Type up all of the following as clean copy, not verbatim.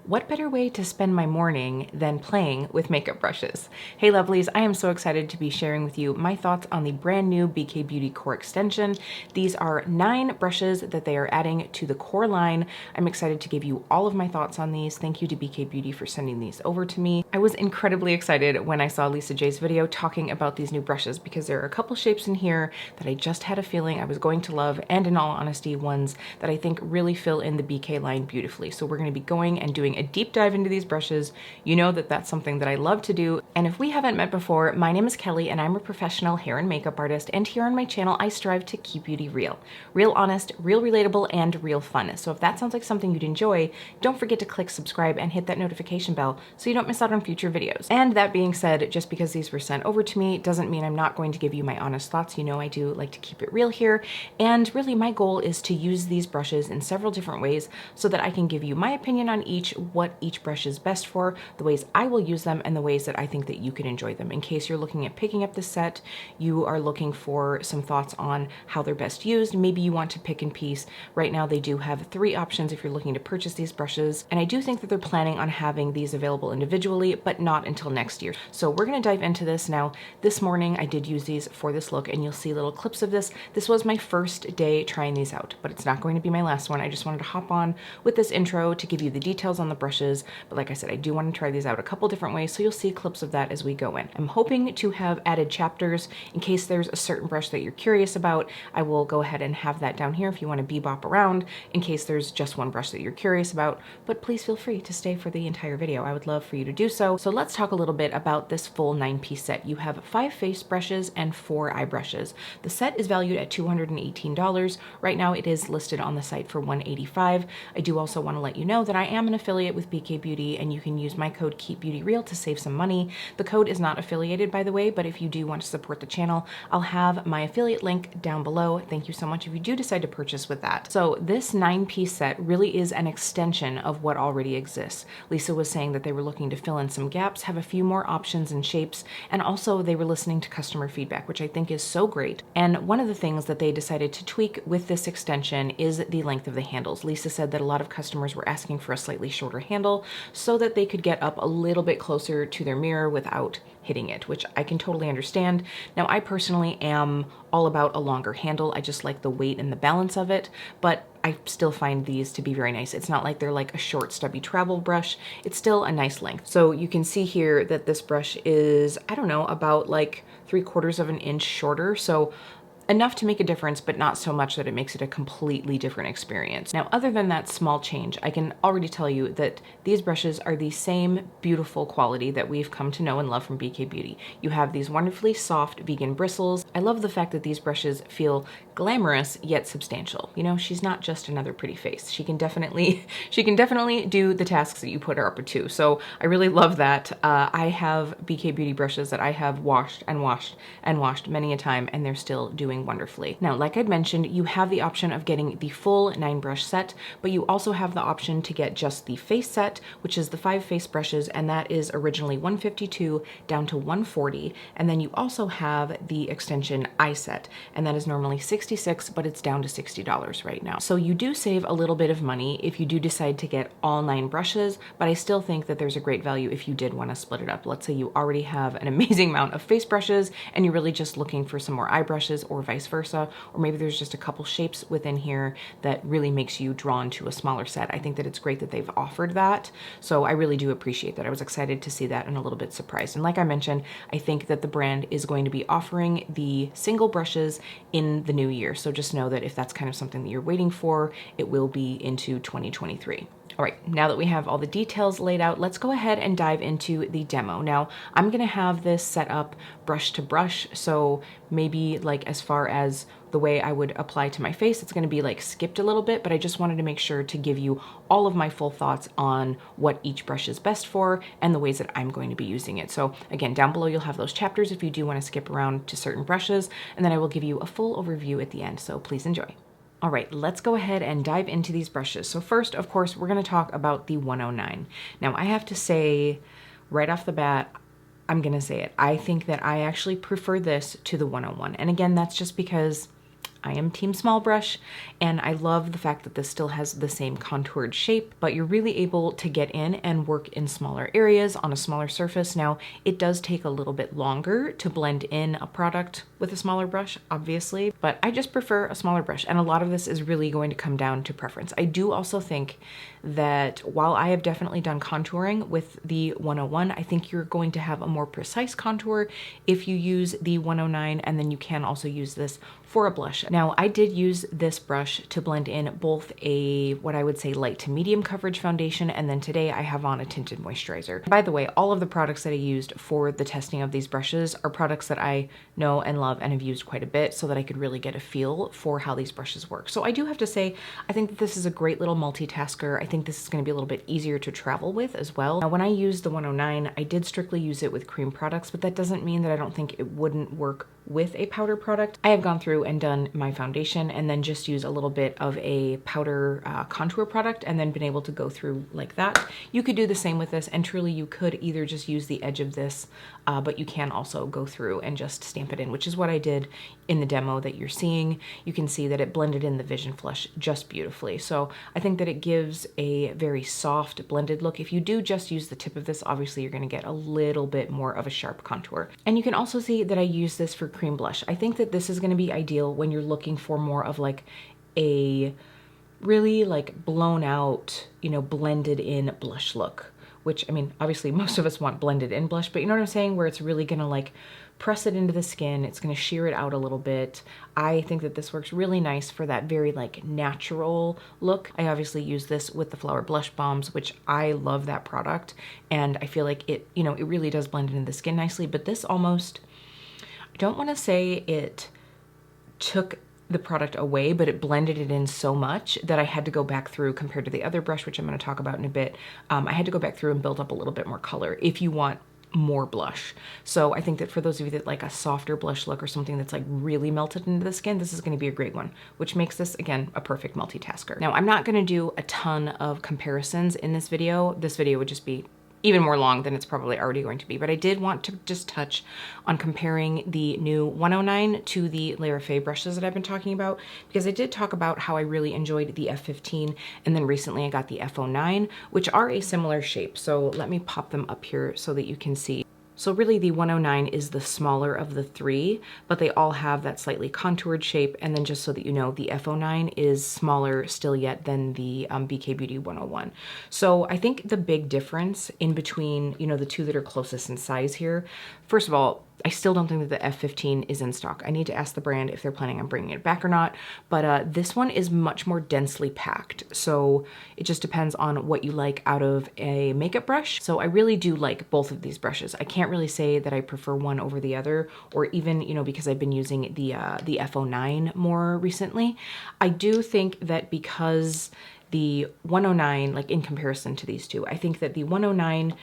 What better way to spend my morning than playing with makeup brushes? Hey lovelies, I am so excited to be sharing with you my thoughts on the brand new BK Beauty Core Extension. These are 9 brushes that they are adding to the core line. I'm excited to give you all of my thoughts on these. Thank you to BK Beauty for sending these over to me. I was incredibly excited when I saw Lisa J's video talking about these new brushes because there are a couple shapes in here that I just had a feeling I was going to love, and in all honesty, ones that I think really fill in the BK line beautifully. So we're going to be going and doing a deep dive into these brushes. You know that that's something that I love to do. And if we haven't met before, my name is Kelly and I'm a professional hair and makeup artist. And here on my channel, I strive to keep beauty real. Real honest, real relatable, and real fun. So if that sounds like something you'd enjoy, don't forget to click subscribe and hit that notification bell so you don't miss out on future videos. And that being said, just because these were sent over to me doesn't mean I'm not going to give you my honest thoughts. You know I do like to keep it real here. And really my goal is to use these brushes in several different ways so that I can give you my opinion on each, what each brush is best for, the ways I will use them, and the ways that I think that you can enjoy them. In case you're looking at picking up this set, you are looking for some thoughts on how they're best used. Maybe you want to pick and piece. Right now they do have 3 options if you're looking to purchase these brushes. And I do think that they're planning on having these available individually, but not until next year. So we're gonna dive into this now. This morning I did use these for this look and you'll see little clips of this. This was my first day trying these out, but it's not going to be my last one. I just wanted to hop on with this intro to give you the details on the brushes. But like I said, I do want to try these out a couple different ways, so you'll see clips of that as we go in. I'm hoping to have added chapters in case there's a certain brush that you're curious about. I will go ahead and have that down here if you want to bebop around in case there's just one brush that you're curious about, but please feel free to stay for the entire video. I would love for you to do so. So let's talk a little bit about this full 9-piece set. You have 5 face brushes and 4 eye brushes. The set is valued at $218. Right now it is listed on the site for $185. I do also want to let you know that I am an affiliate with BK Beauty and you can use my code KEEPBEAUTYREAL to save some money. The code is not affiliated, by the way, but if you do want to support the channel, I'll have my affiliate link down below. Thank you so much if you do decide to purchase with that. So this 9-piece set really is an extension of what already exists. Lisa was saying that they were looking to fill in some gaps, have a few more options and shapes, and also they were listening to customer feedback, which I think is so great. And one of the things that they decided to tweak with this extension is the length of the handles. Lisa said that a lot of customers were asking for a slightly shorter handle so that they could get up a little bit closer to their mirror without hitting it, which I can totally understand. Now, I personally am all about a longer handle. I just like the weight and the balance of it, but I still find these to be very nice. It's not like they're like a short stubby travel brush. It's still a nice length. So you can see here that this brush is, I don't know, about like 3/4 of an inch shorter. So enough to make a difference, but not so much that it makes it a completely different experience. Now, other than that small change, I can already tell you that these brushes are the same beautiful quality that we've come to know and love from BK Beauty. You have these wonderfully soft vegan bristles. I love the fact that these brushes feel glamorous yet substantial. You know, she's not just another pretty face. She can definitely do the tasks that you put her up to. So I really love that. I have BK Beauty brushes that I have washed and washed and washed many a time, and they're still doing wonderfully. Now, like I'd mentioned, you have the option of getting the full 9-brush set, but you also have the option to get just the face set, which is the 5 face brushes, and that is originally $152 down to $140. And then you also have the extension eye set, and that is normally $66, but it's down to $60 right now. So you do save a little bit of money if you do decide to get all 9 brushes, but I still think that there's a great value if you did want to split it up. Let's say you already have an amazing amount of face brushes and you're really just looking for some more eye brushes, or vice versa, or maybe there's just a couple shapes within here that really makes you drawn to a smaller set. I think that it's great that they've offered that. So I really do appreciate that. I was excited to see that and a little bit surprised. And like I mentioned, I think that the brand is going to be offering the single brushes in the new year. So just know that if that's kind of something that you're waiting for, it will be into 2023. All right, now that we have all the details laid out, let's go ahead and dive into the demo. Now, I'm gonna have this set up brush to brush, so maybe like as far as the way I would apply to my face, it's gonna be like skipped a little bit, but I just wanted to make sure to give you all of my full thoughts on what each brush is best for and the ways that I'm going to be using it. So again, down below you'll have those chapters if you do wanna skip around to certain brushes, and then I will give you a full overview at the end, so please enjoy. All right, let's go ahead and dive into these brushes. So first, of course, we're gonna talk about the 109. Now, I have to say right off the bat, I'm gonna say it. I think that I actually prefer this to the 101. And again, that's just because I am team small brush, and I love the fact that this still has the same contoured shape, but you're really able to get in and work in smaller areas on a smaller surface. Now, it does take a little bit longer to blend in a product with a smaller brush, obviously, but I just prefer a smaller brush, and a lot of this is really going to come down to preference. I do also think that while I have definitely done contouring with the 101, I think you're going to have a more precise contour if you use the 109, and then you can also use this for a blush. Now, I did use this brush to blend in both a, what I would say, light to medium coverage foundation, and then today I have on a tinted moisturizer. By the way, all of the products that I used for the testing of these brushes are products that I know and love and have used quite a bit, so that I could really get a feel for how these brushes work. So I do have to say, I think that this is a great little multitasker. I think this is going to be a little bit easier to travel with as well. Now, when I used the 109, I did strictly use it with cream products, but that doesn't mean that I don't think it wouldn't work with a powder product. I have gone through and done my foundation and then just use a little bit of a powder contour product and then been able to go through like that. You could do the same with this, and truly you could either just use the edge of this, but you can also go through and just stamp it in, which is what I did in the demo that you're seeing. You can see that it blended in the Vision Flush just beautifully. So I think that it gives a very soft blended look. If you do just use the tip of this, obviously you're gonna get a little bit more of a sharp contour. And you can also see that I use this for cream blush. I think that this is gonna be ideal when you're looking for more of like a really like blown out, you know, blended in blush look, which, I mean, obviously most of us want blended in blush, but you know what I'm saying? Where it's really gonna like press it into the skin, it's gonna sheer it out a little bit. I think that this works really nice for that very like natural look. I obviously use this with the Flower Blush Bombs, which I love that product, and I feel like it, you know, it really does blend into the skin nicely, but this almost, I don't wanna say it took the product away, but it blended it in so much that I had to go back through, compared to the other brush, which I'm gonna talk about in a bit. I had to go back through and build up a little bit more color if you want more blush. So I think that for those of you that like a softer blush look or something that's like really melted into the skin, this is going to be a great one, which makes this, again, a perfect multitasker. Now, I'm not going to do a ton of comparisons in this video. This video would just be even more long than it's probably already going to be, but I did want to just touch on comparing the new 109 to the Lara Faye brushes that I've been talking about, because I did talk about how I really enjoyed the F15, and then recently I got the F09, which are a similar shape. So let me pop them up here so that you can see. So really the 109 is the smaller of the three, but they all have that slightly contoured shape. And then just so that you know, the F09 is smaller still yet than the BK Beauty 101. So I think the big difference in between, you know, the two that are closest in size here, first of all, I still don't think that the F15 is in stock. I need to ask the brand if they're planning on bringing it back or not, but this one is much more densely packed. So it just depends on what you like out of a makeup brush. So I really do like both of these brushes. I can't really say that I prefer one over the other, or even, you know, because I've been using the F09 more recently. I do think that because the 109, like in comparison to these two, I think that the 109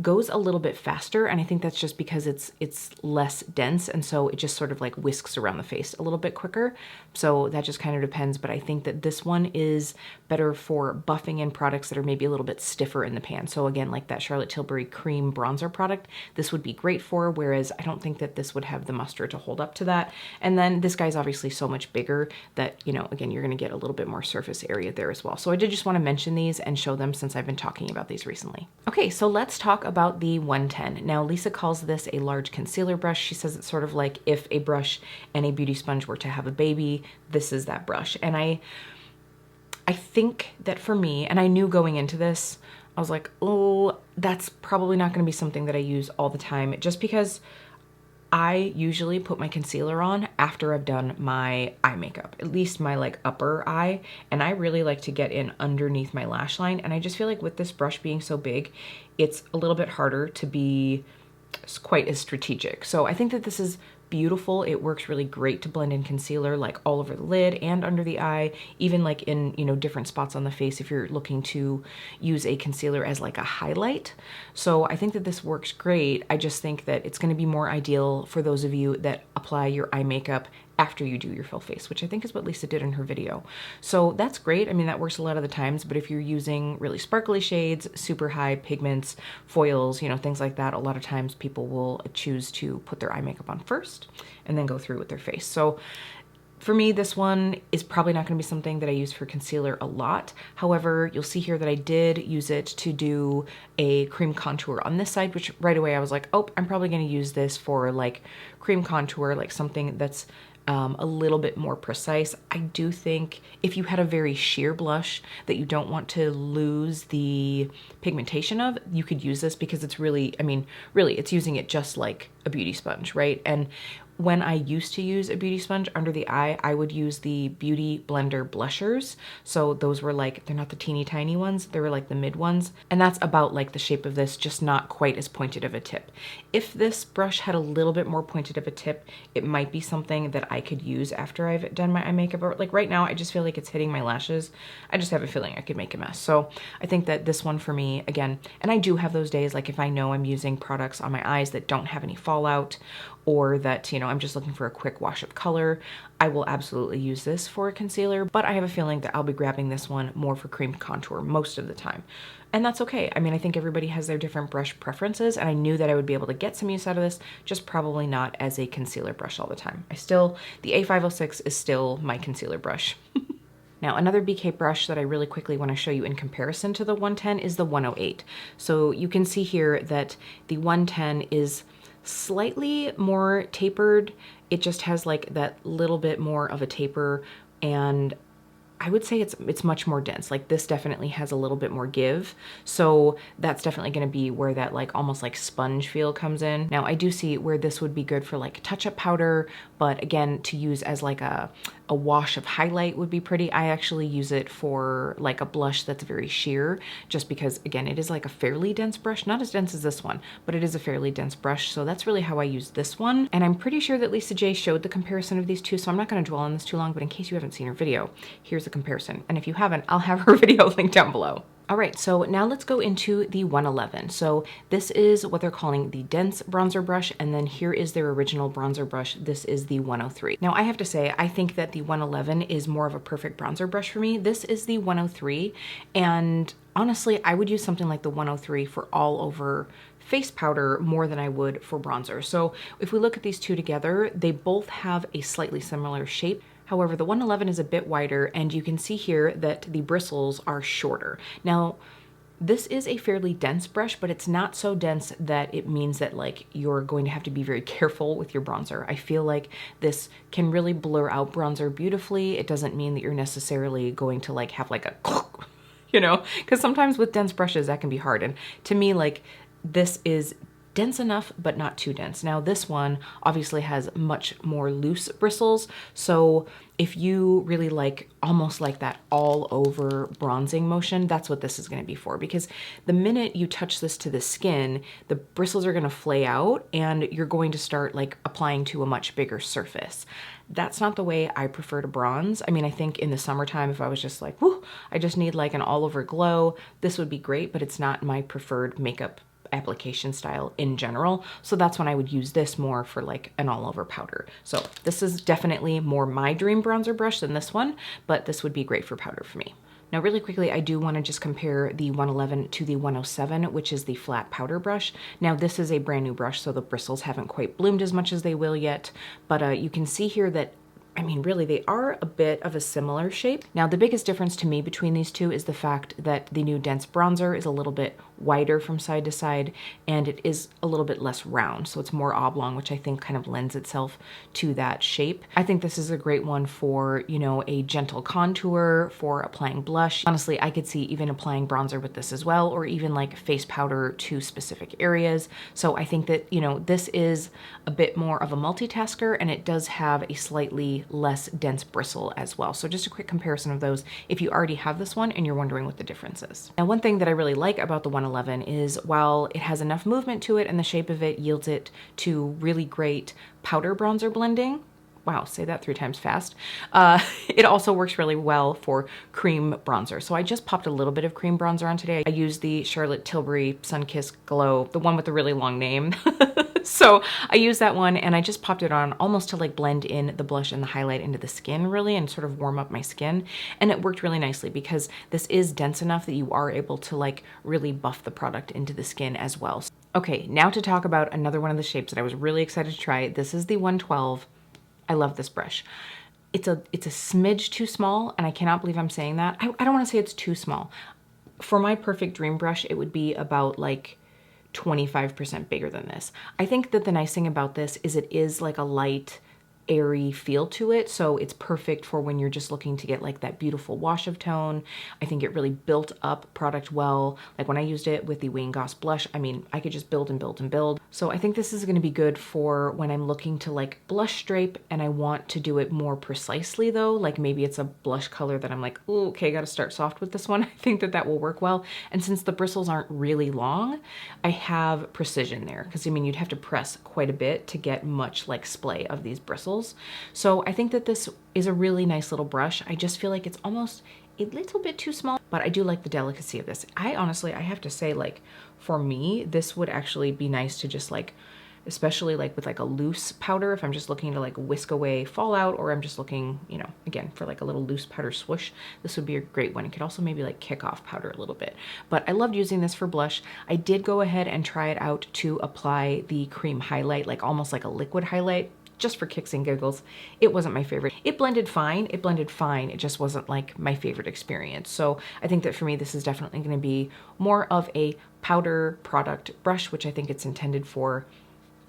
goes a little bit faster, and I think that's just because it's less dense, and so it just sort of like whisks around the face a little bit quicker. So that just kind of depends, but I think that this one is better for buffing in products that are maybe a little bit stiffer in the pan. So again, like that Charlotte Tilbury cream bronzer product, this would be great for, whereas I don't think that this would have the muster to hold up to that. And then this guy's obviously so much bigger that, you know, again, you're gonna get a little bit more surface area there as well. So I did just wanna mention these and show them since I've been talking about these recently. Okay, so let's talk about the 110. Now, Lisa calls this a large concealer brush. She says it's sort of like if a brush and a beauty sponge were to have a baby, this is that brush. And I think that for me, and I knew going into this, I was like, oh, that's probably not gonna be something that I use all the time, just because I usually put my concealer on after I've done my eye makeup, at least my like upper eye, and I really like to get in underneath my lash line, and I just feel like with this brush being so big, it's a little bit harder to be quite as strategic. So I think that this is beautiful. It works really great to blend in concealer like all over the lid and under the eye, even like in, you know, different spots on the face if you're looking to use a concealer as like a highlight. So I think that this works great. I just think that it's going to be more ideal for those of you that apply your eye makeup after you do your full face, which I think is what Lisa did in her video. So that's great. I mean, that works a lot of the times, but if you're using really sparkly shades, super high pigments, foils, you know, things like that, a lot of times people will choose to put their eye makeup on first and then go through with their face. So For me, this one is probably not going to be something that I use for concealer a lot. However, you'll see here that I did use it to do a cream contour on this side, which right away I was like, oh, I'm probably going to use this for like cream contour, like something that's a little bit more precise. I do think if you had a very sheer blush that you don't want to lose the pigmentation of, you could use this because it's really, I mean, really, it's using it just like a beauty sponge, right? And when I used to use a beauty sponge under the eye, I would use the Beauty Blender blushers. So those were like, they're not the teeny tiny ones, they were like the mid ones. And that's about like the shape of this, just not quite as pointed of a tip. If this brush had a little bit more pointed of a tip, it might be something that I could use after I've done my eye makeup. Or like right now, I just feel like it's hitting my lashes. I just have a feeling I could make a mess. So I think that this one for me, again, and I do have those days, like if I know I'm using products on my eyes that don't have any fallout, or that, you know, I'm just looking for a quick wash of color, I will absolutely use this for a concealer, but I have a feeling that I'll be grabbing this one more for cream contour most of the time. And that's okay. I mean, I think everybody has their different brush preferences, and I knew that I would be able to get some use out of this, just probably not as a concealer brush all the time. The A506 is still my concealer brush. Now, another BK brush that I really quickly want to show you in comparison to the 110 is the 108. So you can see here that the 110 is slightly more tapered. It just has like that little bit more of a taper, and I would say it's much more dense. Like this definitely has a little bit more give. So that's definitely going to be where that like almost like sponge feel comes in. Now I do see where this would be good for like touch-up powder, but again, to use as like a wash of highlight would be pretty. I actually use it for like a blush that's very sheer, just because again, it is like a fairly dense brush, not as dense as this one, but it is a fairly dense brush. So that's really how I use this one. And I'm pretty sure that Lisa J showed the comparison of these two, so I'm not going to dwell on this too long, but in case you haven't seen her video, here's the comparison. And if you haven't, I'll have her video linked down below. All right, so now let's go into the 111. So this is what they're calling the dense bronzer brush, and then here is their original bronzer brush. This is the 103. Now I have to say, I think that the 111 is more of a perfect bronzer brush for me. This is the 103, and honestly, I would use something like the 103 for all over face powder more than I would for bronzer. So if we look at these two together, they both have a slightly similar shape. However, the 111 is a bit wider, and you can see here that the bristles are shorter. Now, this is a fairly dense brush, but it's not so dense that it means that like you're going to have to be very careful with your bronzer. I feel like this can really blur out bronzer beautifully. It doesn't mean that you're necessarily going to like have like a, you know, because sometimes with dense brushes that can be hard. And to me, like this is dense enough, but not too dense. Now this one obviously has much more loose bristles. So if you really like almost like that all over bronzing motion, that's what this is going to be for, because the minute you touch this to the skin, the bristles are going to flay out and you're going to start like applying to a much bigger surface. That's not the way I prefer to bronze. I mean, I think in the summertime, if I was just like, whoo, I just need like an all over glow, this would be great, but it's not my preferred makeup application style in general. So that's when I would use this more for like an all over powder. So this is definitely more my dream bronzer brush than this one, but this would be great for powder for me. Now really quickly, I do want to just compare the 111 to the 107, which is the flat powder brush. Now this is a brand new brush, so the bristles haven't quite bloomed as much as they will yet, but you can see here that I mean, really, they are a bit of a similar shape. Now, the biggest difference to me between these two is the fact that the new dense bronzer is a little bit wider from side to side, and it is a little bit less round, so it's more oblong, which I think kind of lends itself to that shape. I think this is a great one for, you know, a gentle contour, for applying blush. Honestly, I could see even applying bronzer with this as well, or even like face powder to specific areas. So I think that, you know, this is a bit more of a multitasker, and it does have a slightly less dense bristle as well. So just a quick comparison of those if you already have this one and you're wondering what the difference is. Now, one thing that I really like about the 111 is while it has enough movement to it and the shape of it yields it to really great powder bronzer blending. Wow, say that 3 times fast. It also works really well for cream bronzer. So I just popped a little bit of cream bronzer on today. I used the Charlotte Tilbury Sunkissed Glow, the one with the really long name. So I used that one and I just popped it on almost to like blend in the blush and the highlight into the skin really and sort of warm up my skin. And it worked really nicely because this is dense enough that you are able to like really buff the product into the skin as well. Okay, now to talk about another one of the shapes that I was really excited to try. This is the 112. I love this brush. it's a smidge too small, and I cannot believe I'm saying that. I don't want to say it's too small. For my perfect dream brush, it would be about like 25% bigger than this. I think that the nice thing about this is it is like a light, airy feel to it, so it's perfect for when you're just looking to get like that beautiful wash of tone. I think it really built up product well. Like when I used it with the Wayne Goss blush, I mean, I could just build and build and build. So I think this is going to be good for when I'm looking to like blush drape and I want to do it more precisely though. Like maybe it's a blush color that I'm like, oh, okay, got to start soft with this one. I think that that will work well. And since the bristles aren't really long, I have precision there, because I mean, you'd have to press quite a bit to get much like splay of these bristles. So I think that this is a really nice little brush. I just feel like it's almost a little bit too small, but I do like the delicacy of this. I honestly, I have to say, like, for me, this would actually be nice to just like, especially like with like a loose powder, if I'm just looking to like whisk away fallout, or I'm just looking, you know, again, for like a little loose powder swoosh, this would be a great one. It could also maybe like kick off powder a little bit, but I loved using this for blush. I did go ahead and try it out to apply the cream highlight, like almost like a liquid highlight, just for kicks and giggles. It wasn't my favorite. It blended fine. It blended fine. It just wasn't like my favorite experience. So I think that for me, this is definitely going to be more of a powder product brush, which I think it's intended for.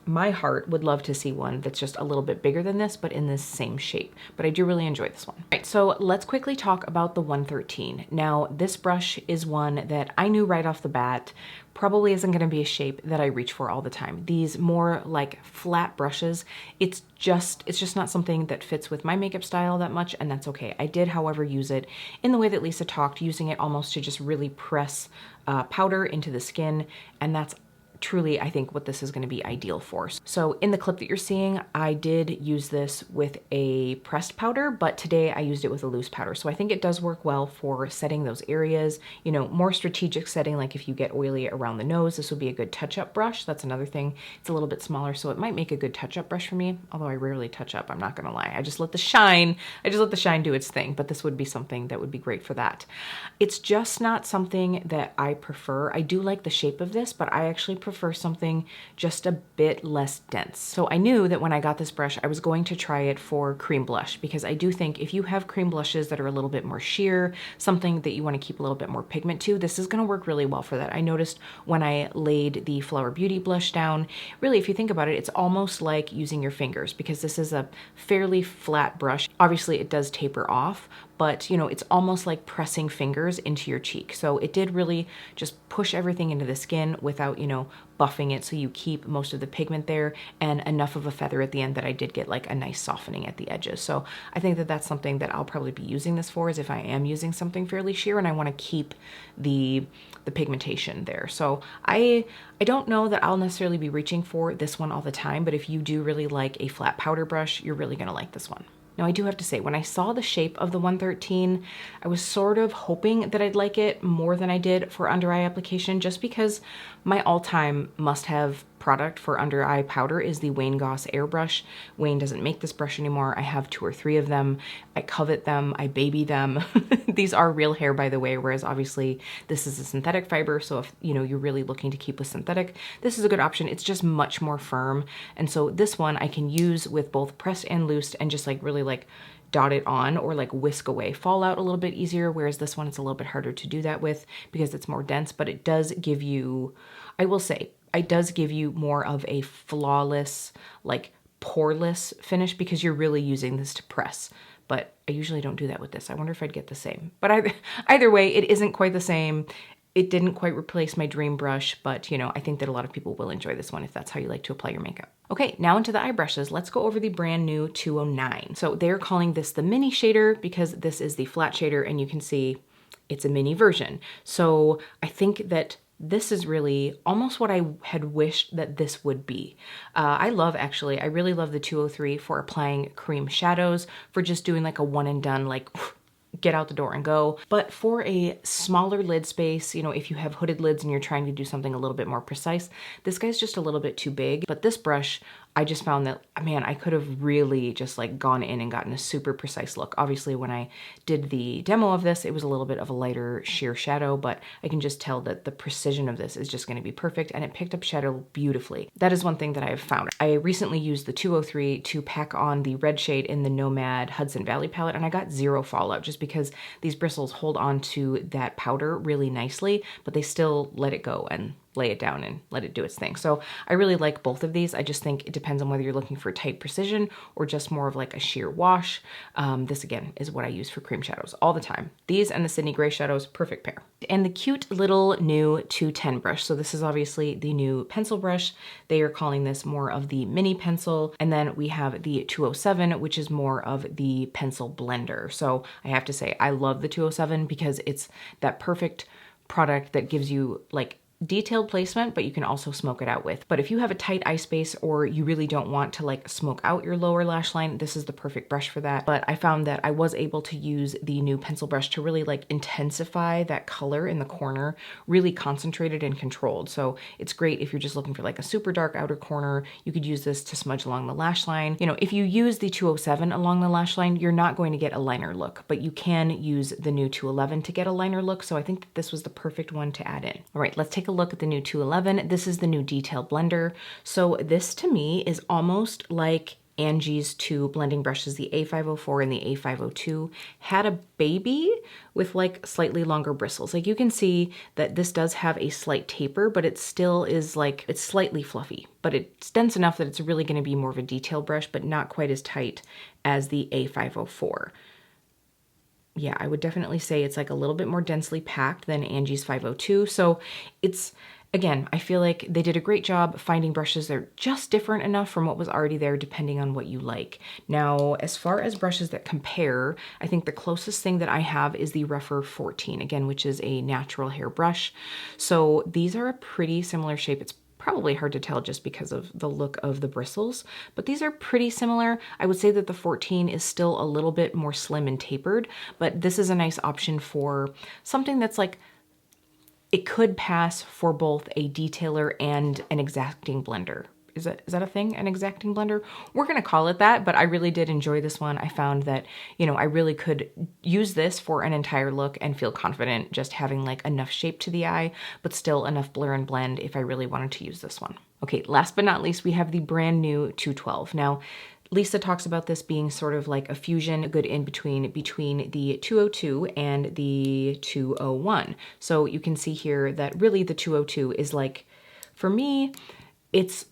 My heart would love to see one that's just a little bit bigger than this, but in this same shape. But I do really enjoy this one. All right, so let's quickly talk about the 113. Now, this brush is one that I knew right off the bat probably isn't going to be a shape that I reach for all the time. These more like flat brushes, it's just not something that fits with my makeup style that much, and that's okay. I did, however, use it in the way that Lisa talked, using it almost to just really press powder into the skin, and that's truly, I think, what this is going to be ideal for. So in the clip that you're seeing, I did use this with a pressed powder, but today I used it with a loose powder. So I think it does work well for setting those areas, you know, more strategic setting, like if you get oily around the nose, this would be a good touch-up brush. That's another thing. It's a little bit smaller, so it might make a good touch-up brush for me, although I rarely touch up, I'm not gonna lie. I just let the shine do its thing, but this would be something that would be great for that. It's just not something that I prefer. I do like the shape of this, but I actually prefer something just a bit less dense. So I knew that when I got this brush, I was going to try it for cream blush, because I do think if you have cream blushes that are a little bit more sheer, something that you want to keep a little bit more pigment to, this is going to work really well for that. I noticed when I laid the ATHR Beauty blush down, really, if you think about it, it's almost like using your fingers, because this is a fairly flat brush. Obviously it does taper off, but you know, it's almost like pressing fingers into your cheek. So it did really just push everything into the skin without, you know, buffing it, so you keep most of the pigment there and enough of a feather at the end that I did get like a nice softening at the edges. So I think that that's something that I'll probably be using this for, is if I am using something fairly sheer and I want to keep the pigmentation there. So I don't know that I'll necessarily be reaching for this one all the time, but if you do really like a flat powder brush, you're really going to like this one. Now, I do have to say, when I saw the shape of the 113, I was sort of hoping that I'd like it more than I did for under eye application, just because my all-time must-have product for under eye powder is the Wayne Goss airbrush. Wayne doesn't make this brush anymore. I have 2 or 3 of them. I covet them. I baby them. These are real hair, by the way, whereas obviously this is a synthetic fiber. So if, you know, you're really looking to keep with synthetic, this is a good option. It's just much more firm. And so this one I can use with both pressed and loosed and just like really like dot it on or like whisk away fallout a little bit easier, whereas this one it's a little bit harder to do that with because it's more dense, but it does give you, I will say, it does give you more of a flawless, like poreless finish, because you're really using this to press. But I usually don't do that with this. I wonder if I'd get the same. But either way, it isn't quite the same. It didn't quite replace my dream brush, but you know, I think that a lot of people will enjoy this one if that's how you like to apply your makeup. Okay, now into the eye brushes. Let's go over the brand new 209. So they're calling this the mini shader because this is the flat shader, and you can see it's a mini version. So I think that this is really almost what I had wished that this would be. I really love the 203 for applying cream shadows, for just doing like a one and done, like get out the door and go. But for a smaller lid space, you know, if you have hooded lids and you're trying to do something a little bit more precise, this guy's just a little bit too big. But this brush, I just found that, man, I could have really just like gone in and gotten a super precise look. Obviously, when I did the demo of this, it was a little bit of a lighter sheer shadow, but I can just tell that the precision of this is just going to be perfect, and it picked up shadow beautifully. That is one thing that I have found. I recently used the 203 to pack on the red shade in the Nomad Hudson Valley palette, and I got zero fallout just because these bristles hold on to that powder really nicely, but they still let it go and lay it down and let it do its thing. So I really like both of these. I just think it depends on whether you're looking for tight precision or just more of like a sheer wash. This again is what I use for cream shadows all the time. These and the Sydney Gray shadows, perfect pair. And the cute little new 210 brush. So this is obviously the new pencil brush. They are calling this more of the mini pencil. And then we have the 207, which is more of the pencil blender. So I have to say, I love the 207 because it's that perfect product that gives you like detailed placement, but you can also smoke it out with. But if you have a tight eye space or you really don't want to like smoke out your lower lash line, this is the perfect brush for that. But I found that I was able to use the new pencil brush to really like intensify that color in the corner, really concentrated and controlled. So it's great if you're just looking for like a super dark outer corner. You could use this to smudge along the lash line. You know, if you use the 207 along the lash line, you're not going to get a liner look, but you can use the new 211 to get a liner look. So I think that this was the perfect one to add in. All right, let's take a look at the new 211. This is the new detail blender. So this to me is almost like Angie's two blending brushes, the A504 and the A502, had a baby with like slightly longer bristles. Like you can see that this does have a slight taper, but it still is like, it's slightly fluffy, but it's dense enough that it's really going to be more of a detail brush, but not quite as tight as the A504. Yeah, I would definitely say it's like a little bit more densely packed than Angie's 502. So it's, again, I feel like they did a great job finding brushes that are just different enough from what was already there depending on what you like. Now, as far as brushes that compare, I think the closest thing that I have is the Rougher 14, again, which is a natural hair brush. So these are a pretty similar shape. It's probably hard to tell just because of the look of the bristles, but these are pretty similar. I would say that the 14 is still a little bit more slim and tapered, but this is a nice option for something that's like, it could pass for both a detailer and an exacting blender. Is that a thing, an exacting blender? We're gonna call it that, but I really did enjoy this one. I found that, you know, I really could use this for an entire look and feel confident just having like enough shape to the eye, but still enough blur and blend if I really wanted to use this one. Okay, last but not least, we have the brand new 212. Now, Lisa talks about this being sort of like a fusion, a good in between the 202 and the 201. So you can see here that really the 202 is like, for me, it's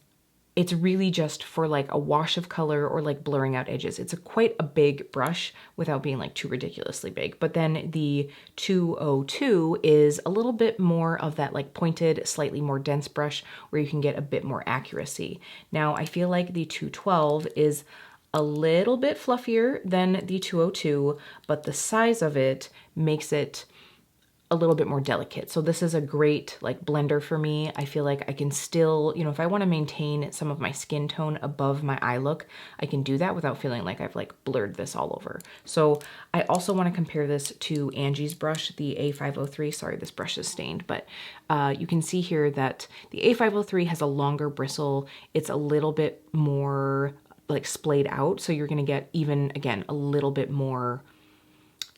really just for like a wash of color or like blurring out edges. It's quite a big brush without being like too ridiculously big. But then the 202 is a little bit more of that like pointed, slightly more dense brush where you can get a bit more accuracy. Now I feel like the 212 is a little bit fluffier than the 202, but the size of it makes it a little bit more delicate. So this is a great like blender for me. I feel like I can still, you know, if I want to maintain some of my skin tone above my eye look, I can do that without feeling like I've like blurred this all over. So I also want to compare this to Angie's brush, the A503. Sorry, this brush is stained, but you can see here that the A503 has a longer bristle. It's a little bit more like splayed out. So you're going to get even, again, a little bit more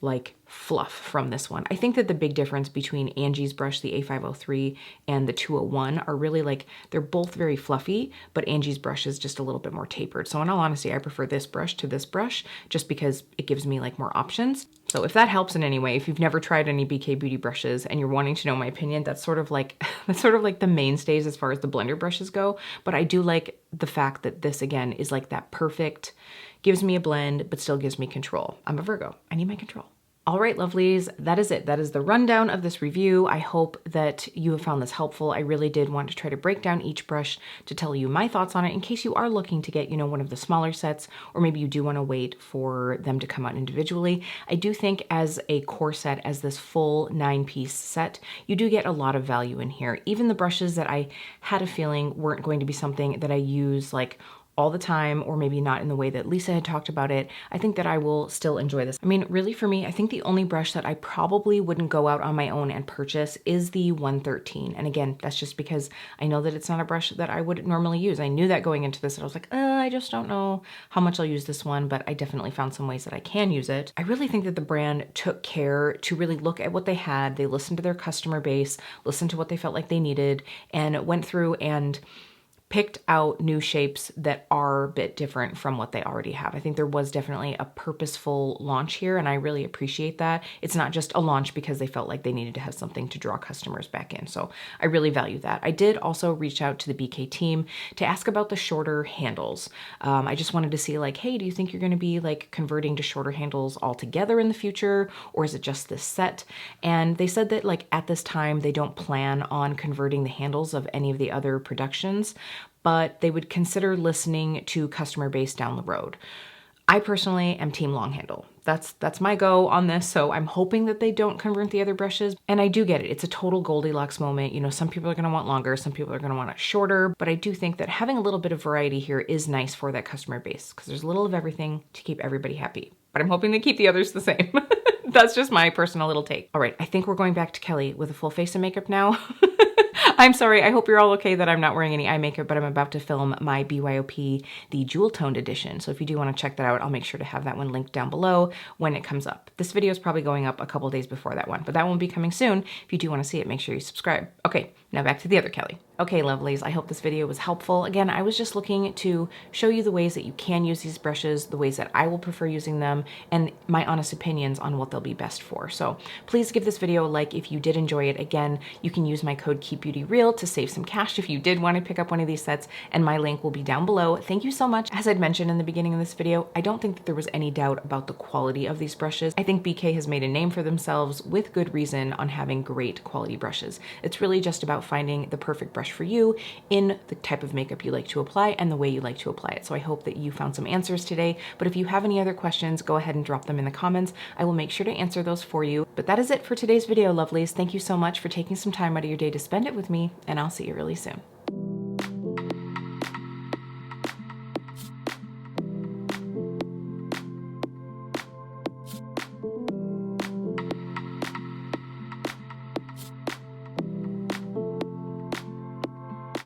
like fluff from this one. I think that the big difference between Angie's brush, the A503, and the 201 are really like, they're both very fluffy, but Angie's brush is just a little bit more tapered. So in all honesty, I prefer this brush to this brush just because it gives me like more options. So if that helps in any way, if you've never tried any BK Beauty brushes and you're wanting to know my opinion, that's sort of like the mainstays as far as the blender brushes go. But I do like the fact that this again is like that perfect, gives me a blend, but still gives me control. I'm a Virgo, I need my control. All right, lovelies, that is it. That is the rundown of this review. I hope that you have found this helpful. I really did want to try to break down each brush to tell you my thoughts on it in case you are looking to get, you know, one of the smaller sets, or maybe you do want to wait for them to come out individually. I do think as a core set, as this full 9-piece set, you do get a lot of value in here. Even the brushes that I had a feeling weren't going to be something that I use like all the time, or maybe not in the way that Lisa had talked about it, I think that I will still enjoy this. I mean, really for me, I think the only brush that I probably wouldn't go out on my own and purchase is the 113. And again, that's just because I know that it's not a brush that I would normally use. I knew that going into this, and I was like, I just don't know how much I'll use this one, but I definitely found some ways that I can use it. I really think that the brand took care to really look at what they had. They listened to their customer base, listened to what they felt like they needed, and went through and picked out new shapes that are a bit different from what they already have. I think there was definitely a purposeful launch here, and I really appreciate that. It's not just a launch because they felt like they needed to have something to draw customers back in. So I really value that. I did also reach out to the BK team to ask about the shorter handles. I just wanted to see like, hey, do you think you're going to be like converting to shorter handles altogether in the future, or is it just this set? And they said that like at this time, they don't plan on converting the handles of any of the other productions, but they would consider listening to customer base down the road. I personally am team long handle. That's my go on this, so I'm hoping that they don't convert the other brushes. And I do get it. It's a total Goldilocks moment. You know, some people are gonna want longer, some people are gonna want it shorter, but I do think that having a little bit of variety here is nice for that customer base because there's a little of everything to keep everybody happy. But I'm hoping they keep the others the same. That's just my personal little take. All right, I think we're going back to Kelly with a full face of makeup now. I'm sorry, I hope you're all okay that I'm not wearing any eye makeup, but I'm about to film my BYOP, the Jewel Toned edition. So if you do want to check that out, I'll make sure to have that one linked down below when it comes up. This video is probably going up a couple days before that one, but that one will be coming soon. If you do want to see it, make sure you subscribe. Okay, now back to the other Kelly. Okay, lovelies, I hope this video was helpful. Again, I was just looking to show you the ways that you can use these brushes, the ways that I will prefer using them, and my honest opinions on what they'll be best for. So please give this video a like if you did enjoy it. Again, you can use my code KEEPBEAUTYREAL to save some cash if you did want to pick up one of these sets, and my link will be down below. Thank you so much. As I'd mentioned in the beginning of this video, I don't think that there was any doubt about the quality of these brushes. I think BK has made a name for themselves with good reason on having great quality brushes. It's really just about finding the perfect brush for you in the type of makeup you like to apply and the way you like to apply it. So I hope that you found some answers today, but if you have any other questions, go ahead and drop them in the comments. I will make sure to answer those for you. But that is it for today's video, lovelies. Thank you so much for taking some time out of your day to spend it with me, and I'll see you really soon.